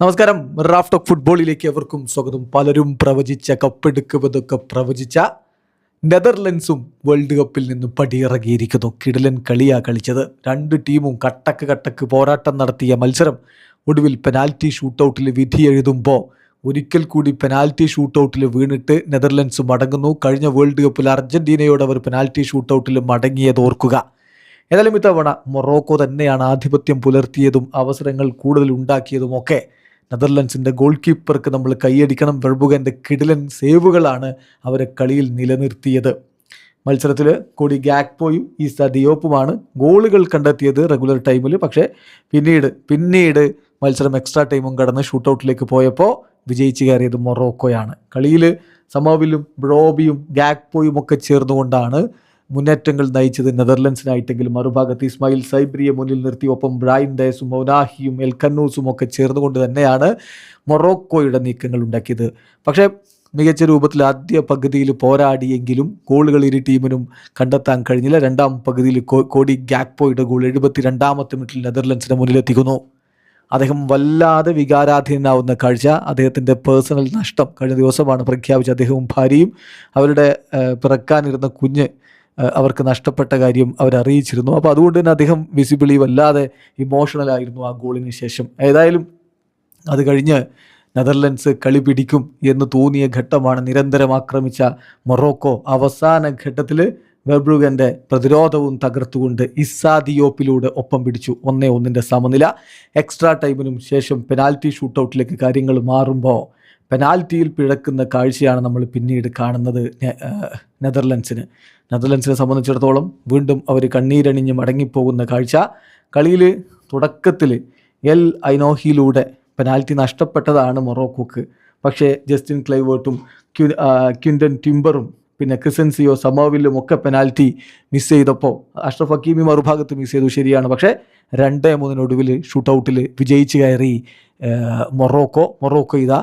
നമസ്കാരം. Raf talk ഫുട്ബോളിലേക്ക് എവർക്കും സ്വാഗതം. പലരും പ്രവചിച്ച കപ്പെടുക്കുമെന്നൊക്കെ പ്രവചിച്ച നെതർലൻഡ്സും വേൾഡ് കപ്പിൽ നിന്ന് പടിയിറങ്ങിയിരിക്കുന്നു. കിടിലൻ കളിയാ കളിച്ചത്. രണ്ട് ടീമും കട്ടക്ക് പോരാട്ടം നടത്തിയ മത്സരം ഒടുവിൽ പെനാൽറ്റി ഷൂട്ടൗട്ടിൽ വിധി എഴുതുമ്പോൾ ഒരിക്കൽ കൂടി പെനാൽറ്റി ഷൂട്ടൗട്ടിൽ വീണിട്ട് നെതർലൻഡ്സ് മടങ്ങുന്നു. കഴിഞ്ഞ വേൾഡ് കപ്പിൽ അർജന്റീനയോട് അവർ പെനാൽറ്റി ഷൂട്ടൗട്ടിൽ മടങ്ങിയത് ഓർക്കുക. ഏതായാലും ഇത്തവണ മൊറോക്കോ തന്നെയാണ് ആധിപത്യം പുലർത്തിയതും അവസരങ്ങൾ കൂടുതൽ ഉണ്ടാക്കിയതുമൊക്കെ. നെതർലൻഡ്സിൻ്റെ ഗോൾ കീപ്പർക്ക് നമ്മൾ കൈയടിക്കണം. വെർബുഗൻ്റെ കിടിലൻ സേവുകളാണ് അവരെ കളിയിൽ നിലനിർത്തിയത്. മത്സരത്തിൽ കോഡി ഗാക്പോയും ഈസ ദിയോപ്പുമാണ് ഗോളുകൾ കണ്ടെത്തിയത് റെഗുലർ ടൈമിൽ. പക്ഷേ പിന്നീട് മത്സരം എക്സ്ട്രാ ടൈമും കടന്ന് ഷൂട്ടൗട്ടിലേക്ക് പോയപ്പോൾ വിജയിച്ച് കയറിയത് മൊറോക്കോയാണ്. കളിയിൽ സമോവിലും ബ്രോബിയും ഗാക്പോയും ഒക്കെ ചേർന്നുകൊണ്ടാണ് മുന്നേറ്റങ്ങൾ നയിച്ചത് നെതർലൻഡ്സിനായിട്ടെങ്കിലും മറുഭാഗത്ത് ഇസ്മായിൽ സൈബ്രിയെ മുന്നിൽ നിർത്തി ഒപ്പം ബ്രൈൻ ഡയസും മൗനാഹിയും എൽ കന്നൂസും ഒക്കെ ചേർന്നുകൊണ്ട് തന്നെയാണ് മൊറോക്കോയുടെ നീക്കങ്ങൾ ഉണ്ടാക്കിയത്. പക്ഷേ മികച്ച രൂപത്തിൽ ആദ്യ പകുതിയിൽ പോരാടിയെങ്കിലും ഗോളുകൾ ഇരു ടീമിനും കണ്ടെത്താൻ കഴിഞ്ഞില്ല. രണ്ടാം പകുതിയിൽ കോഡി ഗാക്പോയുടെ ഗോൾ 72-ാമത്തെ മിനിറ്റിൽ നെതർലൻഡ്സിനെ മുന്നിലെത്തിക്കുന്നു. അദ്ദേഹം വല്ലാതെ വികാരാധീനാവുന്ന കാഴ്ച. അദ്ദേഹത്തിൻ്റെ പേഴ്സണൽ നഷ്ടം കഴിഞ്ഞ ദിവസമാണ് പ്രഖ്യാപിച്ചത്. അദ്ദേഹവും ഭാര്യയും അവരുടെ പിറക്കാനിരുന്ന കുഞ്ഞ് അവർക്ക് നഷ്ടപ്പെട്ട കാര്യം അവരറിയിച്ചിരുന്നു. അപ്പോൾ അതുകൊണ്ട് തന്നെ അദ്ദേഹം വിസിബിളി വല്ലാതെ ഇമോഷണലായിരുന്നു ആ ഗോളിന് ശേഷം. ഏതായാലും അത് കഴിഞ്ഞ് നെതർലൻഡ്സ് കളി പിടിക്കും എന്ന് തോന്നിയ ഘട്ടമാണ് നിരന്തരം ആക്രമിച്ച മൊറോക്കോ അവസാന ഘട്ടത്തിൽ വെർബ്രുഗൻ്റെ പ്രതിരോധവും തകർത്തുകൊണ്ട് ഇസാ ദിയോപ്പിലൂടെ ഒപ്പം പിടിച്ചു. 1-1 സമനില. എക്സ്ട്രാ ടൈമിനും ശേഷം പെനാൽറ്റി ഷൂട്ടൗട്ടിലേക്ക് കാര്യങ്ങൾ മാറുമ്പോൾ പെനാൽറ്റിയിൽ പിഴക്കുന്ന കാഴ്ചയാണ് നമ്മൾ പിന്നീട് കാണുന്നത്. നെതർലൻഡ്സിനെ സംബന്ധിച്ചിടത്തോളം വീണ്ടും അവർ കണ്ണീരണിഞ്ഞ് മടങ്ങിപ്പോകുന്ന കാഴ്ച. കളിയിൽ തുടക്കത്തിൽ എൽ ഐനോഹിയിലൂടെ പെനാൽറ്റി നഷ്ടപ്പെട്ടതാണ് മൊറോക്കോക്ക്. പക്ഷേ ജസ്റ്റിൻ ക്ലൈവേർട്ടും ക്വിൻ്റൻ ടിംബറും പിന്നെ ക്രിസൻസിയോ സമോവിലും ഒക്കെ പെനാൽറ്റി മിസ് ചെയ്തപ്പോൾ അഷ്റഫ് ഹക്കീമി മറുഭാഗത്ത് മിസ് ചെയ്തു, ശരിയാണ്. പക്ഷേ 2-3 ഷൂട്ടൗട്ടിൽ വിജയിച്ച് കയറി മൊറോക്കോ ഇതാ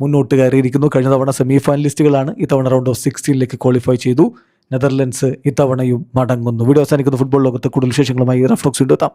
മുന്നോട്ട് കയറിയിരിക്കുന്നു. കഴിഞ്ഞ തവണ സെമി ഫൈനലിസ്റ്റുകളാണ്. ഇത്തവണ റൗണ്ട് ഓഫ് 16 ക്വാളിഫൈ ചെയ്തു. നെതർലൻഡ്സ് ഇത്തവണയും മടങ്ങുന്നു. വീഡിയോ അവസാനിക്കുന്ന ഫുട്ബോൾ ലോകത്ത് കൂടുതൽ വിശേഷങ്ങളുമായി റാഫ് ടോക്സ് വീണ്ടും എത്താം.